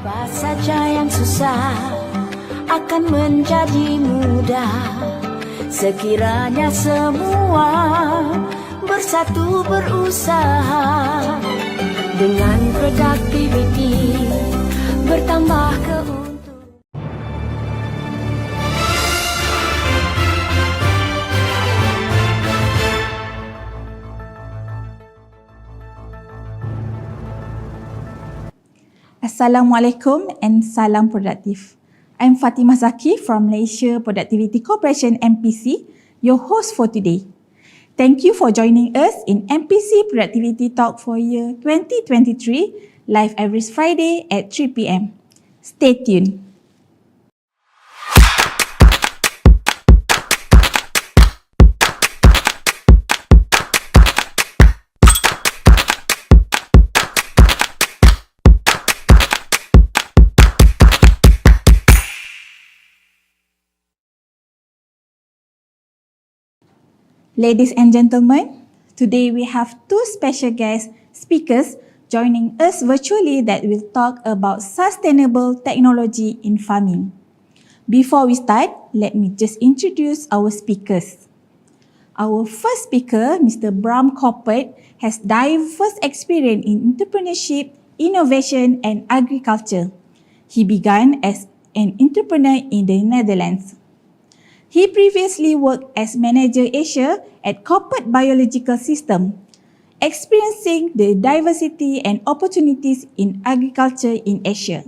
Apa saja yang susah akan menjadi mudah sekiranya semua bersatu berusaha. Dengan produktiviti bertambah keuntungan. Assalamualaikum and salam produktif. I'm Fatimah Zaki from Malaysia Productivity Corporation MPC, your host for today. Thank you for joining us in MPC Productivity Talk for year 2023, live every Friday at 3 p.m. Stay tuned. Ladies and gentlemen, today we have two special guest speakers joining us virtually that will talk about sustainable technology in farming. Before we start, let me just introduce our speakers. Our first speaker, Mr. Bram Koppert, has diverse experience in entrepreneurship, innovation and agriculture. He began as an entrepreneur in the Netherlands. He previously worked as Manager Asia at Koppert Biological System, experiencing the diversity and opportunities in agriculture in Asia.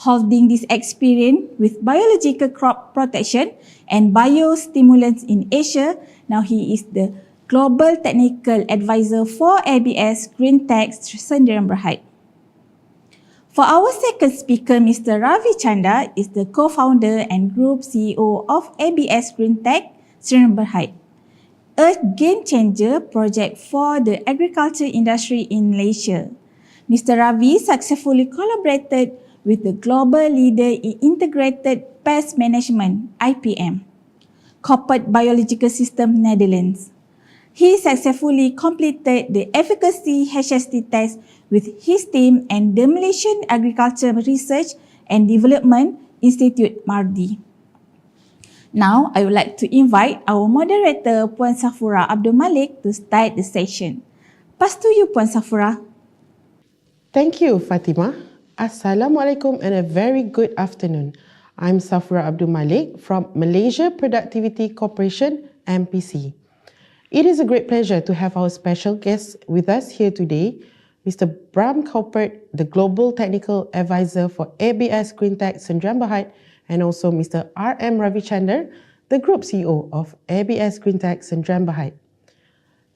Holding this experience with biological crop protection and biostimulants in Asia, now he is the Global Technical Advisor for ABS Greentech Sdn Bhd. For our second speaker, Mr. Ravichandar is the co-founder and group CEO of ABS Greentech Sdn Bhd, a game-changer project for the agriculture industry in Malaysia. Mr. Ravi successfully collaborated with the global leader in integrated pest management, IPM, Koppert Biological System Netherlands. He successfully completed the efficacy HST test with his team and the Malaysian Agriculture Research and Development Institute, MARDI. Now, I would like to invite our moderator, Puan Safura Abdul Malek, to start the session. Pass to you, Puan Safura. Thank you, Fatimah. Assalamualaikum and a very good afternoon. I'm Safura Abdul Malek from Malaysia Productivity Corporation, MPC. It is a great pleasure to have our special guest with us here today, Mr. Bram Koppert, the Global Technical Advisor for ABS Greentech Sdn Bhd, and also Mr. R.M. Ravichandar, the Group CEO of ABS Greentech Sdn Bhd.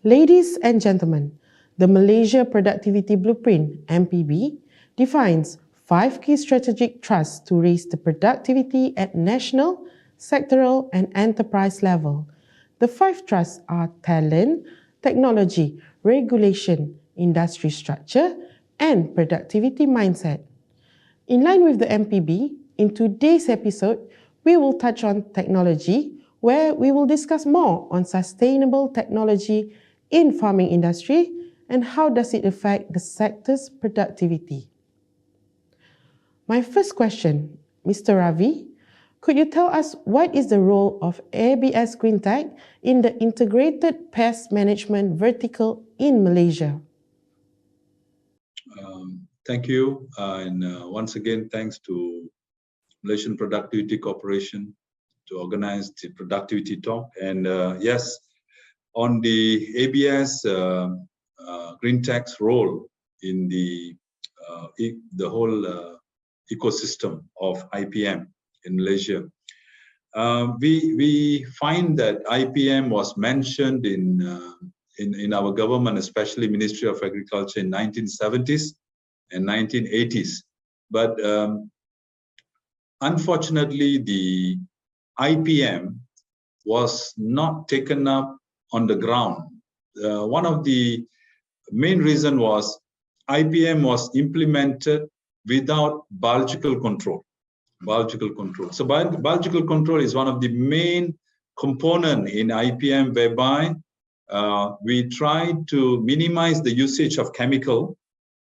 Ladies and gentlemen, the Malaysia Productivity Blueprint, MPB, defines 5 key strategic thrusts to raise the productivity at national, sectoral, and enterprise level. The 5 thrusts are talent, technology, regulation, industry structure, and productivity mindset. In line with the MPB, in today's episode, we will touch on technology, where we will discuss more on sustainable technology in farming industry and how does it affect the sector's productivity. My first question, Mr. Ravi, could you tell us what is the role of ABS Greentech in the integrated pest management vertical in Malaysia? Thank you. Once again, thanks to Malaysian Productivity Corporation to organize the productivity talk. And yes, on the ABS Greentech's role in the whole ecosystem of IPM in Malaysia, we find that IPM was mentioned in our government, especially Ministry of Agriculture in 1970s and 1980s. But unfortunately, the IPM was not taken up on the ground. One of the main reason was IPM was implemented without biological control. So biological control is one of the main component in IPM, whereby we try to minimize the usage of chemical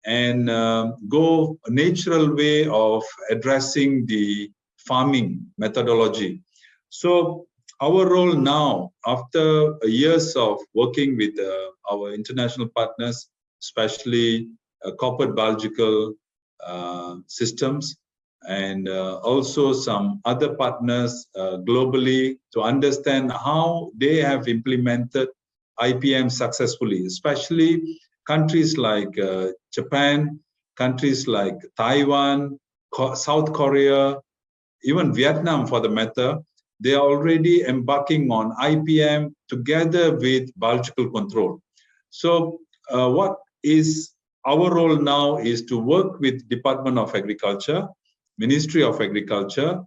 and go a natural way of addressing the farming methodology. So our role now, after years of working with our international partners, especially Koppert Biological Systems, and also some other partners globally, to understand how they have implemented IPM successfully, especially countries like Japan, countries like Taiwan, South Korea, even Vietnam for the matter. They are already embarking on IPM together with biological control. So what is our role now is to work with Department of Agriculture, Ministry of Agriculture,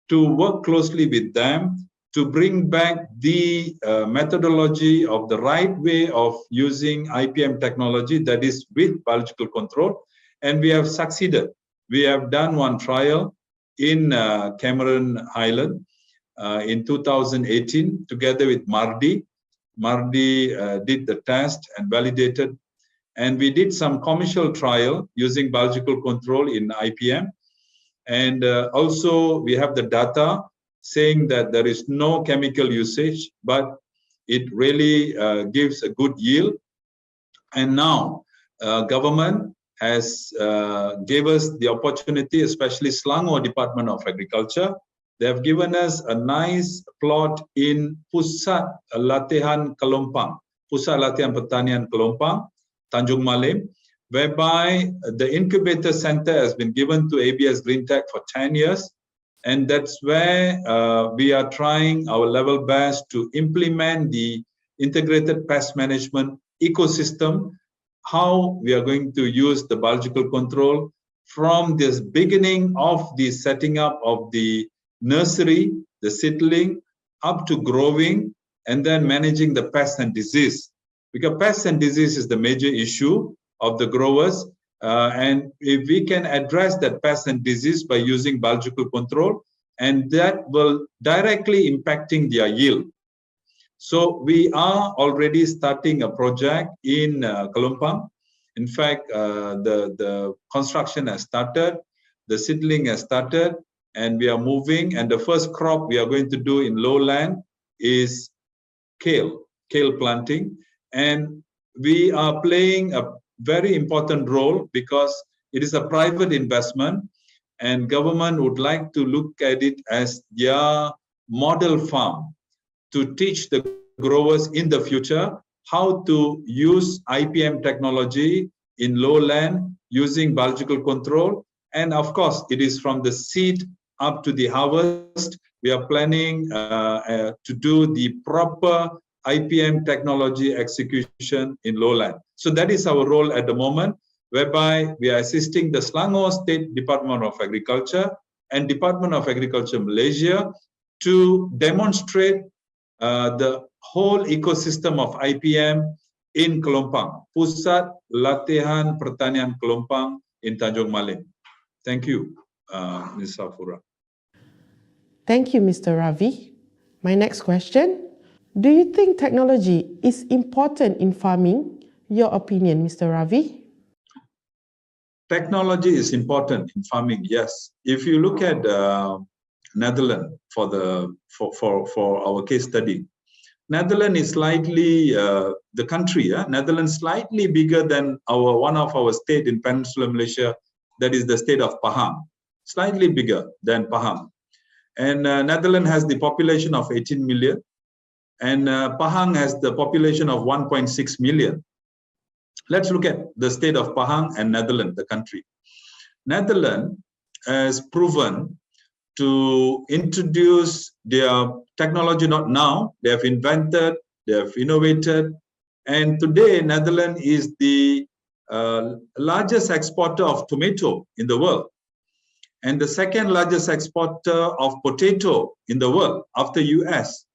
to work closely with them to bring back the methodology of the right way of using IPM technology, that is with biological control. And we have succeeded. We have done one trial in Cameron Highland in 2018 together with Mardi. Mardi did the test and validated. And we did some commercial trial using biological control in IPM. And also we have the data saying that there is no chemical usage, but it really gives a good yield. And now government has gave us the opportunity, especially Selangor Department of Agriculture. They have given us a nice plot in Pusat Latihan Kelompang, Pusat Latihan Pertanian Kelompang, Tanjung Malim, whereby the incubator center has been given to ABS Greentech for 10 years. And that's where we are trying our level best to implement the integrated pest management ecosystem, how we are going to use the biological control from this beginning of the setting up of the nursery, the seedling, up to growing, and then managing the pest and disease. Because pest and disease is the major issue of the growers. And if we can address that pest and disease by using biological control, and that will directly impacting their yield. So we are already starting a project in Kelompang. In fact, the construction has started, the seedling has started, and we are moving. And the first crop we are going to do in lowland is kale planting. And we are playing a very important role because it is a private investment, and government would like to look at it as their model farm to teach the growers in the future how to use IPM technology in lowland using biological control. And of course, it is from the seed up to the harvest. We are planning to do the proper IPM technology execution in lowland. So that is our role at the moment, whereby we are assisting the Selangor State Department of Agriculture and Department of Agriculture Malaysia to demonstrate the whole ecosystem of IPM in Kelompang, Pusat Latihan Pertanian Kelompang in Tanjung Malim. Thank you, Ms. Safura. Thank you, Mr. Ravi. My next question. Do you think technology is important in farming? Your opinion, Mr. Ravi? Technology is important in farming, yes. If you look at Netherlands for our case study, Netherlands is slightly the country. Netherlands slightly bigger than one of our state in Peninsular Malaysia, that is the state of Pahang, slightly bigger than Pahang. And Netherlands has the population of 18 million. And Pahang has the population of 1.6 million. Let's look at the state of Pahang and Netherlands, the country. Netherlands has proven to introduce their technology, not now, they have invented, they have innovated. And today, Netherlands is the largest exporter of tomato in the world, and the second largest exporter of potato in the world after US.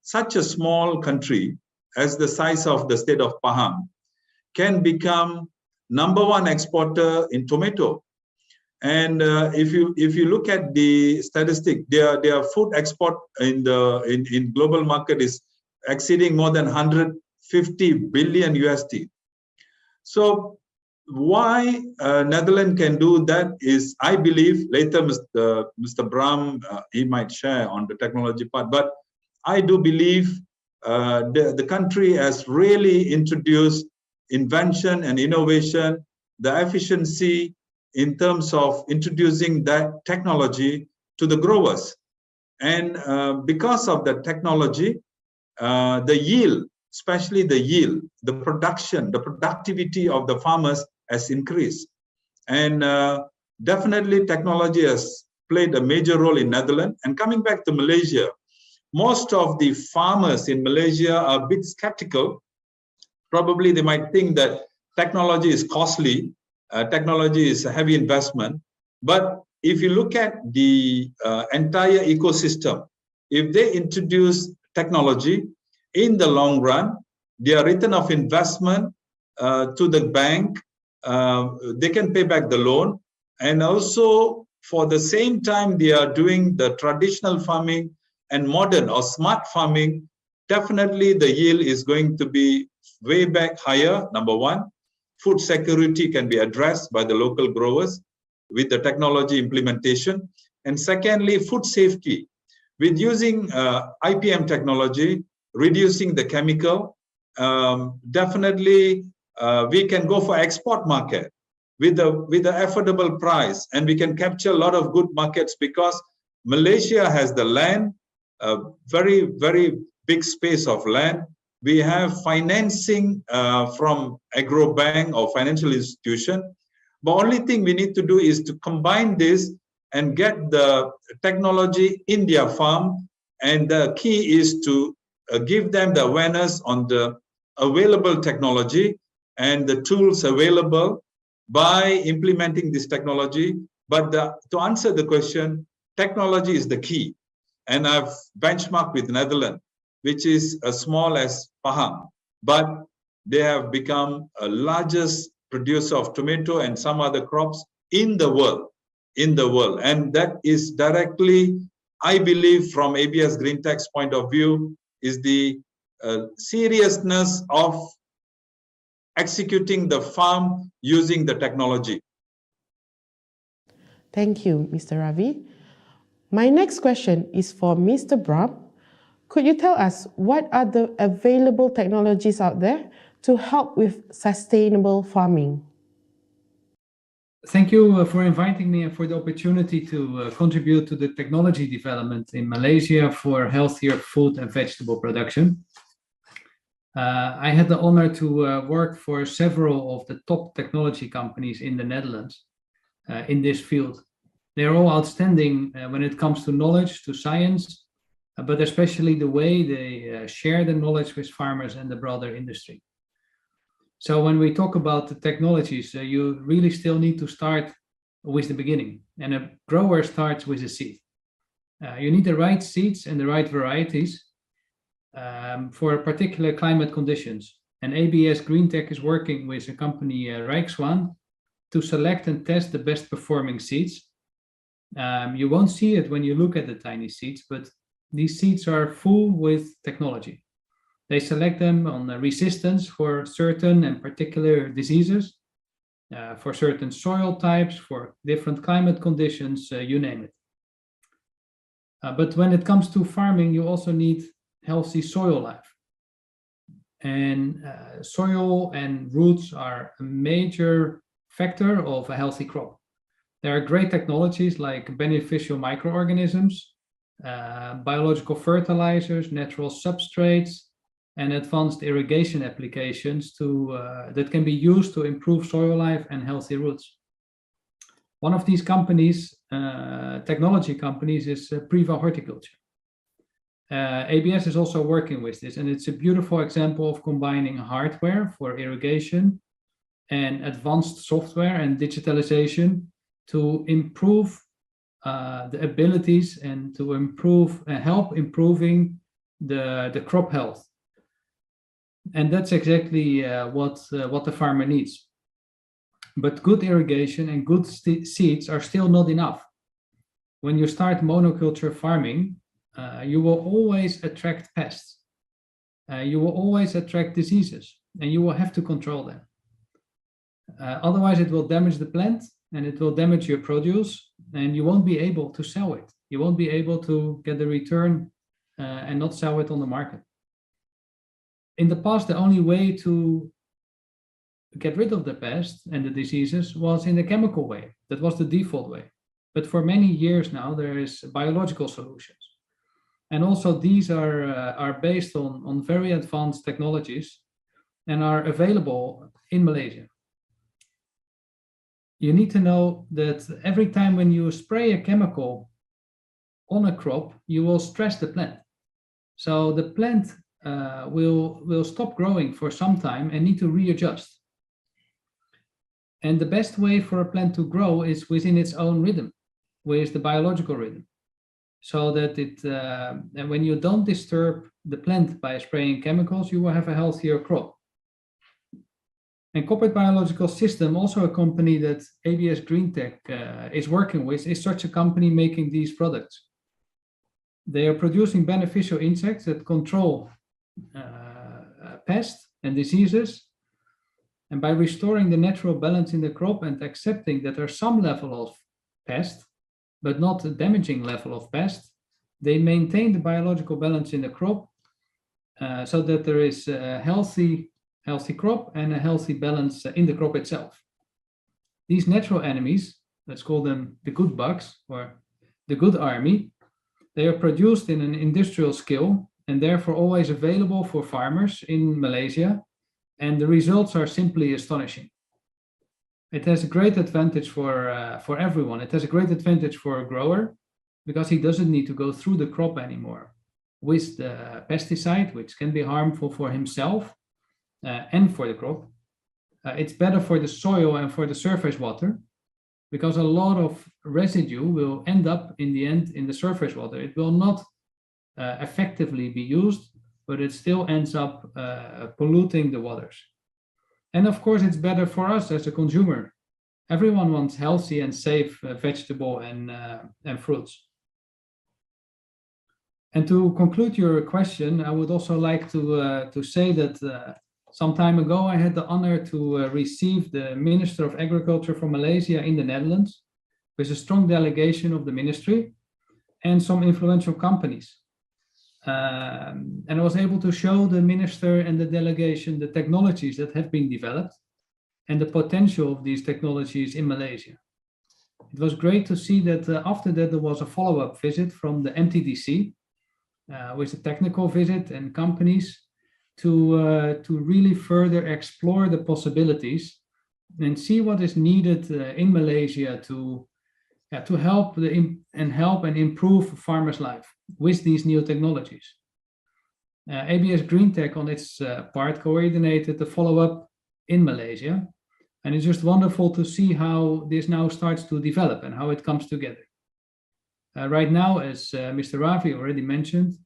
Such a small country as the size of the state of Pahang can become #1 exporter in tomato. And if you look at the statistic, their food export in global market is exceeding more than 150 billion USD. So why Netherlands can do that is, I believe, later Mr. Bram, he might share on the technology part, but I do believe the country has really introduced invention and innovation, the efficiency in terms of introducing that technology to the growers. And because of the technology, the yield, especially the yield, the production, the productivity of the farmers has increased. And definitely technology has played a major role in Netherlands. And coming back to Malaysia, most of the farmers in Malaysia are a bit skeptical. Probably they might think that technology is costly, technology is a heavy investment. But if you look at the entire ecosystem, if they introduce technology, in the long run, their return of investment to the bank, they can pay back the loan. And also, for the same time, they are doing the traditional farming and modern or smart farming, definitely the yield is going to be way back higher, number one. Food security can be addressed by the local growers with the technology implementation. And secondly, food safety. With using IPM technology, reducing the chemical, definitely we can go for export market with the affordable price, and we can capture a lot of good markets because Malaysia has the land, a very, very big space of land. We have financing from agro bank or financial institution. The only thing we need to do is to combine this and get the technology in their farm. And the key is to give them the awareness on the available technology and the tools available by implementing this technology. But to answer the question, technology is the key. And I've benchmarked with Netherlands, which is as small as Pahang, but they have become a largest producer of tomato and some other crops in the world. And that is directly, I believe, from ABS Greentech's point of view, is the seriousness of executing the farm using the technology. Thank you, Mr. Ravi. My next question is for Mr. Bram. Could you tell us what are the available technologies out there to help with sustainable farming? Thank you for inviting me and for the opportunity to contribute to the technology development in Malaysia for healthier food and vegetable production. I had the honor to work for several of the top technology companies in the Netherlands in this field. They're all outstanding when it comes to knowledge, to science, but especially the way they share the knowledge with farmers and the broader industry. So when we talk about the technologies, you really still need to start with the beginning. And a grower starts with a seed. You need the right seeds and the right varieties for particular climate conditions. And ABS Greentech is working with a company, Ravichandar, to select and test the best performing seeds. You won't see it when you look at the tiny seeds, but these seeds are full with technology. They select them on the resistance for certain and particular diseases, for certain soil types, for different climate conditions, you name it. But when it comes to farming, you also need healthy soil life. And soil and roots are a major factor of a healthy crop. There are great technologies like beneficial microorganisms, biological fertilizers, natural substrates, and advanced irrigation applications that can be used to improve soil life and healthy roots. One of these companies, technology companies, is Priva Horticulture. ABS is also working with this, and it's a beautiful example of combining hardware for irrigation and advanced software and digitalization to improve the abilities and to help improving the crop health. And that's exactly what the farmer needs. But good irrigation and good seeds are still not enough. When you start monoculture farming, you will always attract pests. You will always attract diseases, and you will have to control them. Otherwise, it will damage the plant and it will damage your produce, and you won't be able to sell it. You won't be able to get the return and not sell it on the market. In the past, the only way to get rid of the pests and the diseases was in the chemical way. That was the default way. But for many years now, there is biological solutions. And also these are based on very advanced technologies and are available in Malaysia. You need to know that every time when you spray a chemical on a crop, you will stress the plant. So the plant will stop growing for some time and need to readjust. And the best way for a plant to grow is within its own rhythm, with the biological rhythm. So that and when you don't disturb the plant by spraying chemicals, you will have a healthier crop. And Koppert Biological System, also a company that ABS Greentech is working with, is such a company making these products. They are producing beneficial insects that control pests and diseases. And by restoring the natural balance in the crop and accepting that there's some level of pest, but not a damaging level of pest, they maintain the biological balance in the crop so that there is a healthy crop and a healthy balance in the crop itself. These natural enemies, let's call them the good bugs or the good army, they are produced in an industrial scale and therefore always available for farmers in Malaysia, and the results are simply astonishing. It has a great advantage for everyone. It has a great advantage for a grower because he doesn't need to go through the crop anymore with the pesticide, which can be harmful for himself and for the crop. It's better for the soil and for the surface water because a lot of residue will end up in the end in the surface water. It will not effectively be used, but it still ends up polluting the waters. And of course, it's better for us as a consumer. Everyone wants healthy and safe vegetable and fruits. And to conclude your question, I would also like to say that some time ago, I had the honor to receive the Minister of Agriculture from Malaysia in the Netherlands with a strong delegation of the ministry and some influential companies. And I was able to show the minister and the delegation the technologies that have been developed and the potential of these technologies in Malaysia. It was great to see that after that there was a follow-up visit from the MTDC with a technical visit and companies to really further explore the possibilities and see what is needed in Malaysia to help and improve farmers' life with these new technologies. ABS Greentech on its part coordinated the follow-up in Malaysia, and it's just wonderful to see how this now starts to develop and how it comes together. Right now, as Mr. Ravi already mentioned,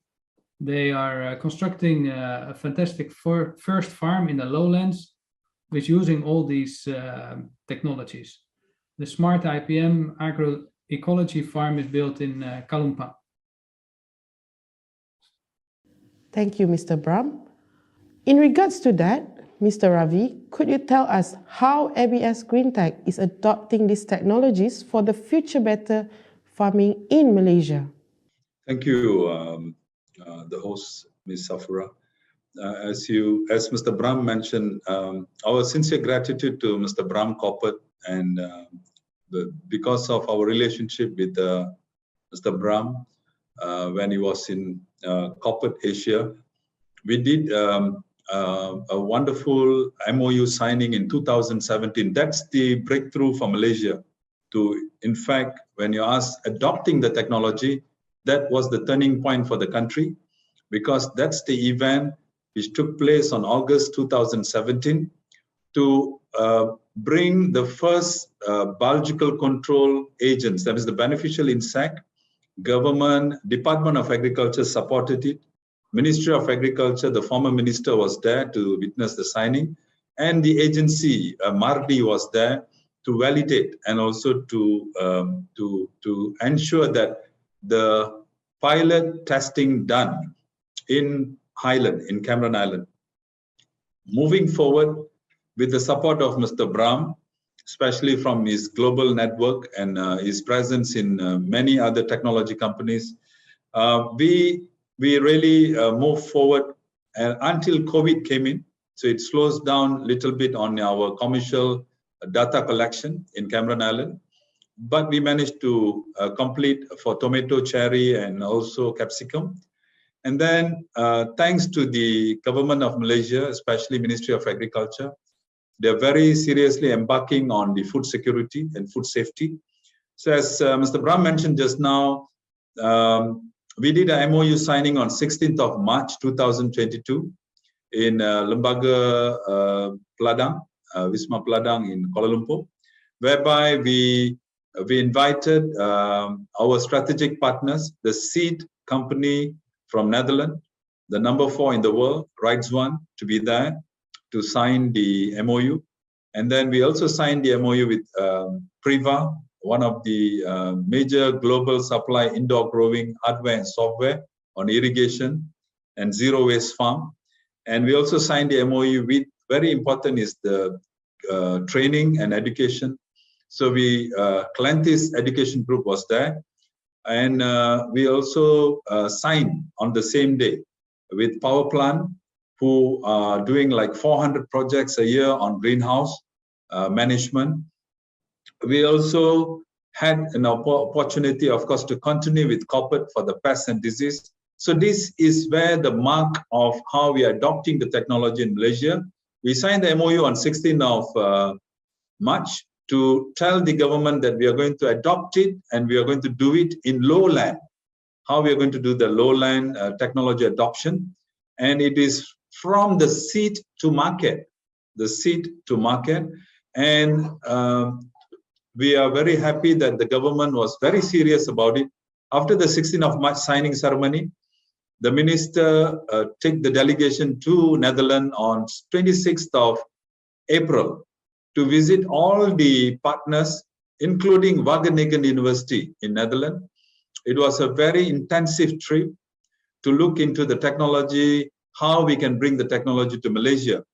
they are constructing a fantastic first farm in the lowlands with using all these technologies. The smart IPM agroecology farm is built in Kalumpang. Thank you, Mr. Bram. In regards to that, Mr. Ravi, could you tell us how ABS Greentech is adopting these technologies for the future better farming in Malaysia? Thank you, the host, Ms. Safura. As Mr. Bram mentioned, our sincere gratitude to Mr. Bram Koppert, and because of our relationship with Mr. Bram when he was in Koppert Asia, we did a wonderful MOU signing in 2017. That's the breakthrough for Malaysia. In fact, when you ask adopting the technology, that was the turning point for the country, because that's the event which took place on August 2017 to bring the first biological control agents, that is the beneficial insect. Government, Department of Agriculture supported it. Ministry of Agriculture, the former minister was there to witness the signing, and the agency, Mardi, was there to validate and also to ensure that the pilot testing done in Highland, in Cameron Island. Moving forward, with the support of Mr. Bram, especially from his global network and his presence in many other technology companies, we really moved forward until COVID came in. So it slows down a little bit on our commercial data collection in Cameron Island. But we managed to complete for tomato, cherry, and also capsicum. And then thanks to the government of Malaysia, especially Ministry of Agriculture, they're very seriously embarking on the food security and food safety. So as Mr. Bram mentioned just now, we did a MOU signing on 16th of March 2022 in Lembaga Peladang, Wisma Peladang in Kuala Lumpur, whereby we invited our strategic partners, the seed company from Netherlands, the number 4 in the world, Rights One, to be there to sign the MOU. And then we also signed the MOU with Priva, one of the major global supply indoor growing hardware and software on irrigation and zero waste farm. And we also signed the MOU with, very important is the training and education. So we, Clantis Education Group was there. And we also signed on the same day with Power Plant, who are doing like 400 projects a year on greenhouse management. We also had an opportunity, of course, to continue with Koppert for the pest and disease. So this is where the mark of how we are adopting the technology in Malaysia. We signed the MOU on 16th of March to tell the government that we are going to adopt it and we are going to do it in lowland. How we are going to do the lowland technology adoption. And it is from the seed to market, the seed to market. And we are very happy that the government was very serious about it. After the 16th of March signing ceremony, the minister took the delegation to Netherlands on 26th of April to visit all the partners, including Wageningen University in Netherlands. It was a very intensive trip to look into the technology, how we can bring the technology to Malaysia.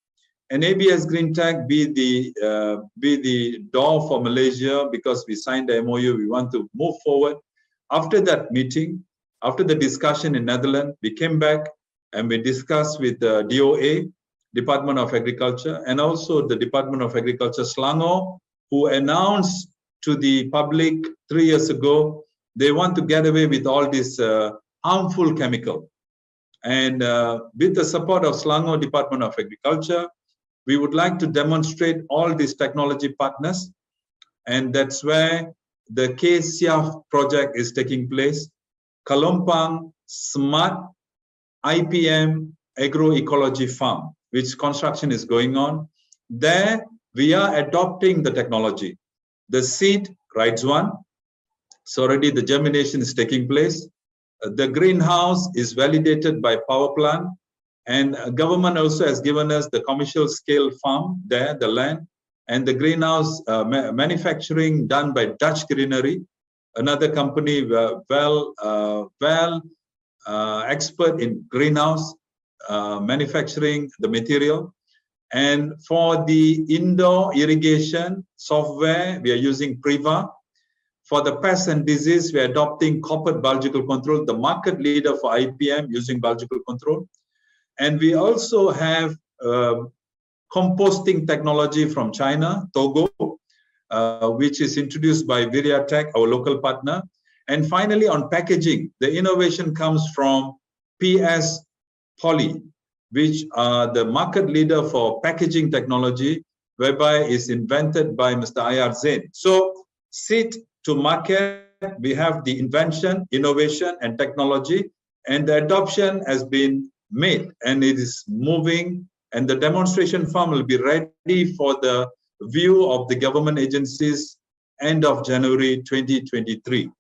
And ABS Greentech be the door for Malaysia, because we signed the MOU, we want to move forward. After that meeting, after the discussion in Netherlands, we came back and we discussed with the DOA, Department of Agriculture, and also the Department of Agriculture Selangor, who announced to the public 3 years ago, they want to get away with all this harmful chemical. And with the support of Selangor Department of Agriculture, we would like to demonstrate all these technology partners. And that's where the KSIAF project is taking place. Kalompang Smart IPM Agroecology Farm, which construction is going on. There, we are adopting the technology. The seed, Rights One, so already the germination is taking place. The greenhouse is validated by power plant, and government also has given us the commercial scale farm there, the land, and the greenhouse manufacturing done by Dutch Greenery, another company expert in greenhouse manufacturing the material. And for the indoor irrigation software, we are using Priva. For the pest and disease, we are adopting Koppert Biological Control, the market leader for IPM using biological control. And we also have composting technology from China, Togo, which is introduced by Viriatech, our local partner. And finally, on packaging, the innovation comes from PS Poly, which are the market leader for packaging technology, whereby is invented by Mr. Ayar Zain. So, seed to market, we have the invention, innovation, and technology, and the adoption has been made, and it is moving, and the demonstration farm will be ready for the view of the government agencies end of January 2023.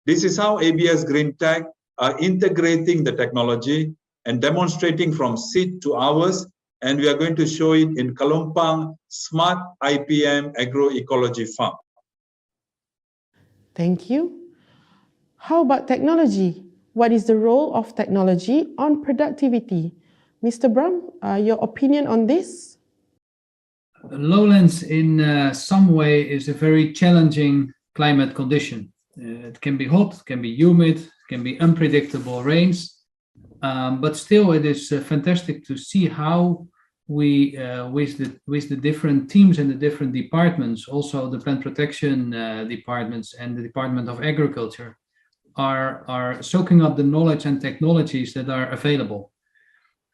This is how ABS Greentech are integrating the technology and demonstrating from seed to hours, and we are going to show it in Kalompang Smart IPM Agroecology Farm. Thank you. How about technology? What is the role of technology on productivity? Mr. Bram, your opinion on this? Lowlands in some way is a very challenging climate condition. It can be hot, it can be humid, it can be unpredictable rains, but still it is fantastic to see how we, with the different teams and the different departments, also the plant protection departments and the Department of Agriculture, are soaking up the knowledge and technologies that are available.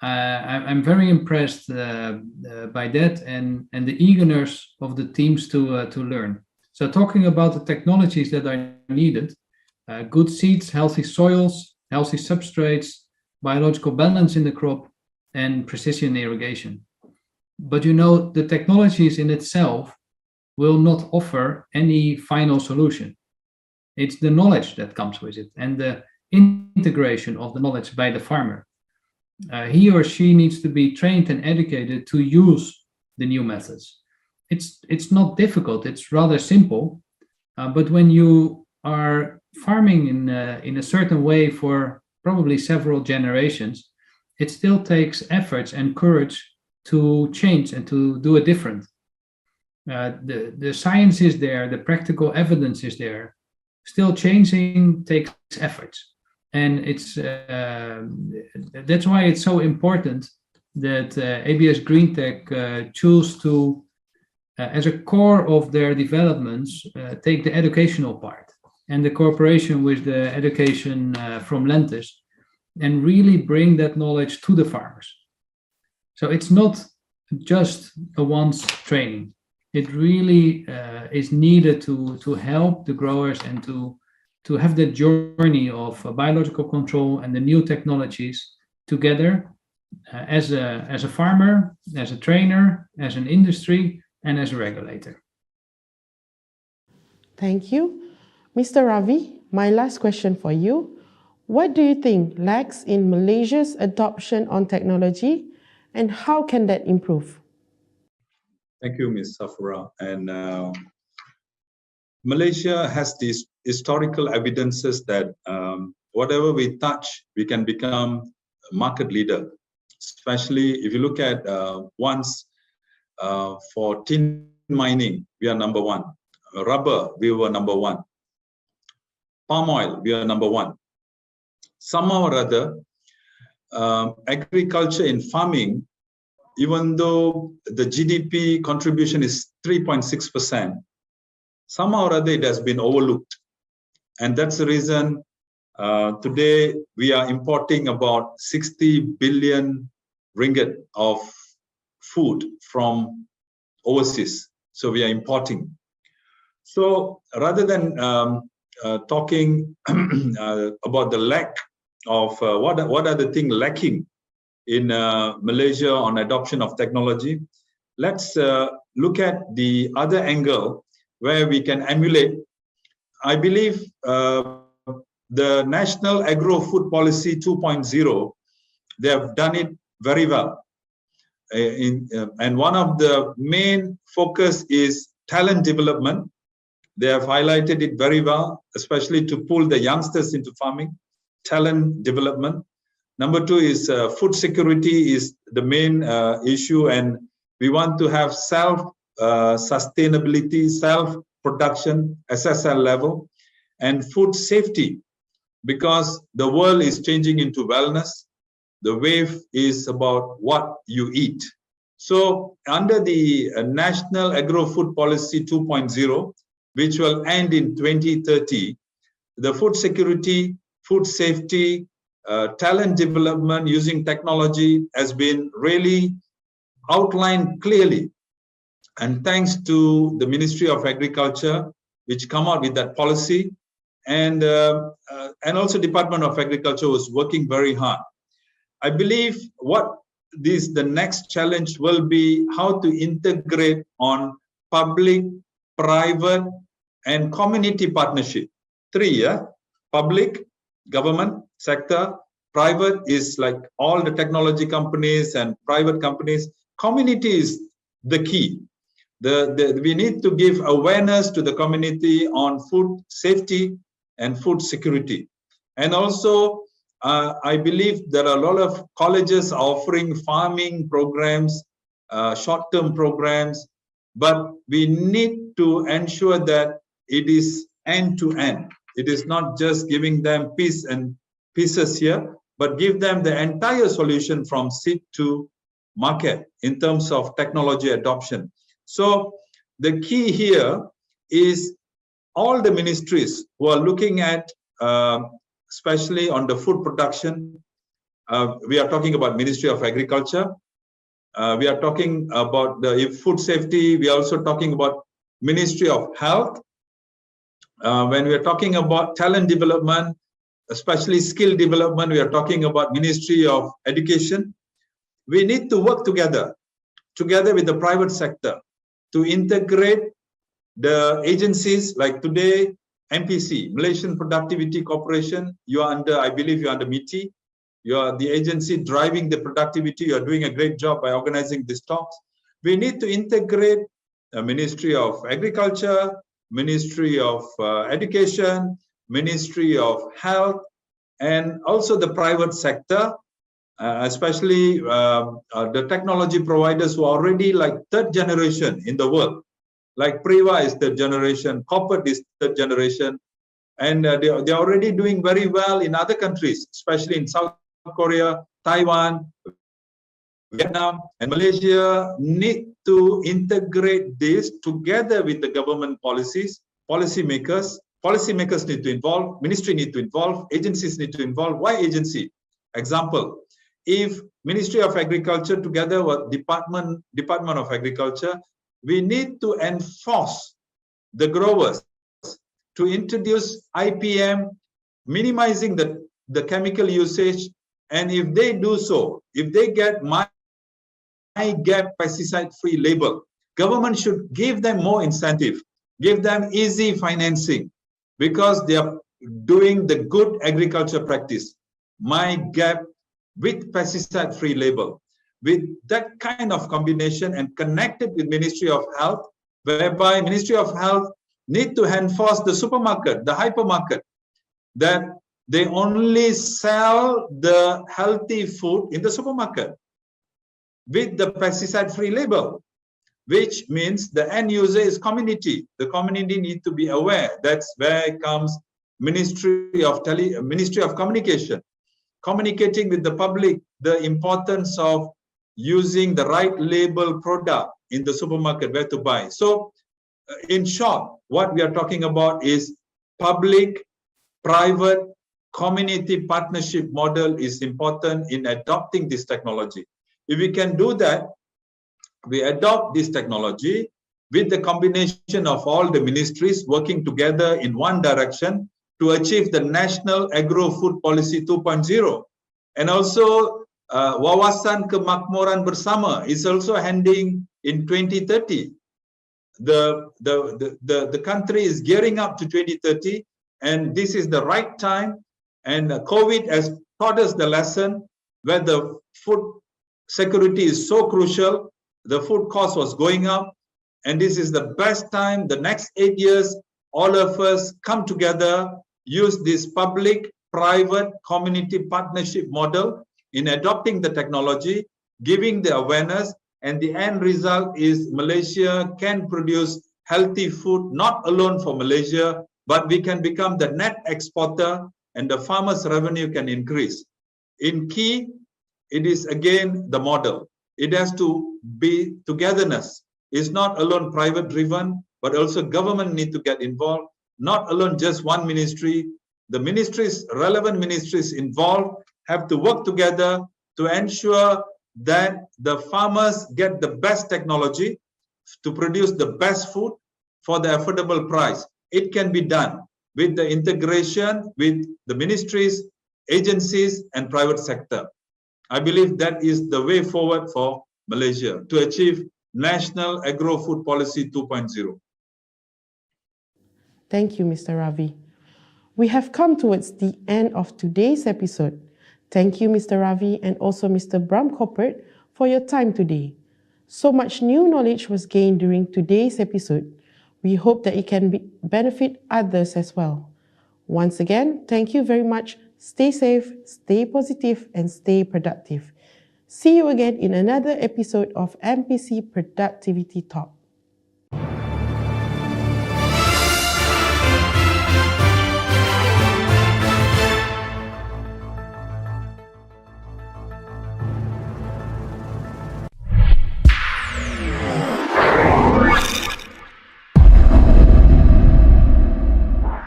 I'm very impressed by that and the eagerness of the teams to learn. So talking about the technologies that are needed, good seeds, healthy soils, healthy substrates, biological balance in the crop, and precision irrigation. But you know, the technologies in itself will not offer any final solution. It's the knowledge that comes with it and the integration of the knowledge by the farmer. He or she needs to be trained and educated to use the new methods. It's not difficult, it's rather simple, but when you are farming in a certain way for probably several generations, it still takes efforts and courage to change and to do it different. The science is there, the practical evidence is there. Still changing takes efforts. And it's that's why it's so important that ABS Greentech choose to, as a core of their developments, take the educational part and the cooperation with the education from Lentis and really bring that knowledge to the farmers. So it's not just a once training. It really is needed to help the growers and to have the journey of biological control and the new technologies together as a farmer, as a trainer, as an industry, and as a regulator. Thank you. Mr. Ravi, my last question for you. What do you think lacks in Malaysia's adoption on technology, and how can that improve? Thank you, Ms. Safura. And Malaysia has these historical evidences that whatever we touch, we can become a market leader. Especially if you look at for tin mining, we are number one. Rubber, we were number one. Palm oil, we are number one. Somehow or other, agriculture in farming, even though the GDP contribution is 3.6%, somehow or other it has been overlooked. And that's the reason today we are importing about 60 billion ringgit of food from overseas. So we are importing. So rather than talking about the lack of what are the things lacking in Malaysia on adoption of technology, let's look at the other angle where we can emulate. I believe the National Agro-Food Policy 2.0, they have done it very well. And one of the main focus is talent development. They have highlighted it very well, especially to pull the youngsters into farming, talent development. Number two is food security is the main issue, and we want to have self-sustainability, self-production, SSL level, and food safety, because the world is changing into wellness. The wave is about what you eat. So under the National Agro-Food Policy 2.0, which will end in 2030, the food security, food safety, talent development using technology has been really outlined clearly. And thanks to the Ministry of Agriculture, which come out with that policy, and also Department of Agriculture was working very hard. I believe the next challenge will be how to integrate on public, private, and community partnership. Three, public, government sector, private is like all the technology companies and private companies. Community is the key. We need to give awareness to the community on food safety and food security. And also, I believe there are a lot of colleges offering farming programs, short-term programs, but we need to ensure that it is end to end. It is not just giving them pieces here, but give them the entire solution from seed to market in terms of technology adoption. So the key here is all the ministries who are looking at, especially on the food production. We are talking about Ministry of Agriculture. We are talking about the food safety. We are also talking about Ministry of Health. When we are talking about talent development, especially skill development, we are talking about Ministry of Education. We need to work together with the private sector to integrate the agencies like today, MPC, Malaysian Productivity Corporation. You are under, I believe you are under MITI. You are the agency driving the productivity. You are doing a great job by organizing these talks. We need to integrate the Ministry of Agriculture, Ministry of Education, Ministry of Health, and also the private sector, especially the technology providers who are already like third generation in the world. Like Priva is third generation, Koppert is third generation, and they're already doing very well in other countries, especially in South Korea, Taiwan, Vietnam, and Malaysia. Need to integrate this together with the government policies, policymakers. Policymakers need to involve, ministry need to involve, agencies need to involve. Why agency? Example, if Ministry of Agriculture together with Department of Agriculture, we need to enforce the growers to introduce IPM, minimizing the chemical usage. And if they do so, if they get my gap pesticide-free label, government should give them more incentive, give them easy financing, because they are doing the good agriculture practice. My gap with pesticide-free label. With that kind of combination and connected with Ministry of Health, whereby Ministry of Health need to enforce the supermarket, the hypermarket, that they only sell the healthy food in the supermarket with the pesticide-free label, which means the end user is community. The community need to be aware. That's where comes Ministry of Communication, communicating with the public the importance of using the right label product in the supermarket where to buy. So in short, what we are talking about is public, private, community partnership model is important in adopting this technology. If we can do that, we adopt this technology with the combination of all the ministries working together in one direction to achieve the National Agro-Food Policy 2.0. And also Wawasan Kemakmuran Bersama is also ending in 2030. The country is gearing up to 2030, and this is the right time. And COVID has taught us the lesson where the food security is so crucial. The food cost was going up, and this is the best time. The next 8 years, all of us come together, use this public, private, community partnership model in adopting the technology, giving the awareness, and the end result is Malaysia can produce healthy food, not alone for Malaysia, but we can become the net exporter and the farmers' revenue can increase. In key, it is again the model. It has to be togetherness. It's not alone private driven, but also government need to get involved, not alone just one ministry. The ministries, relevant ministries involved have to work together to ensure that the farmers get the best technology to produce the best food for the affordable price. It can be done with the integration with the ministries, agencies, and private sector. I believe that is the way forward for Malaysia to achieve National Agro-Food Policy 2.0. Thank you, Mr. Ravi. We have come towards the end of today's episode. Thank you, Mr. Ravi, and also Mr. Bram Koppert for your time today. So much new knowledge was gained during today's episode. We hope that it can benefit others as well. Once again, thank you very much. Stay safe, stay positive, and stay productive. See you again in another episode of MPC Productivity Talk.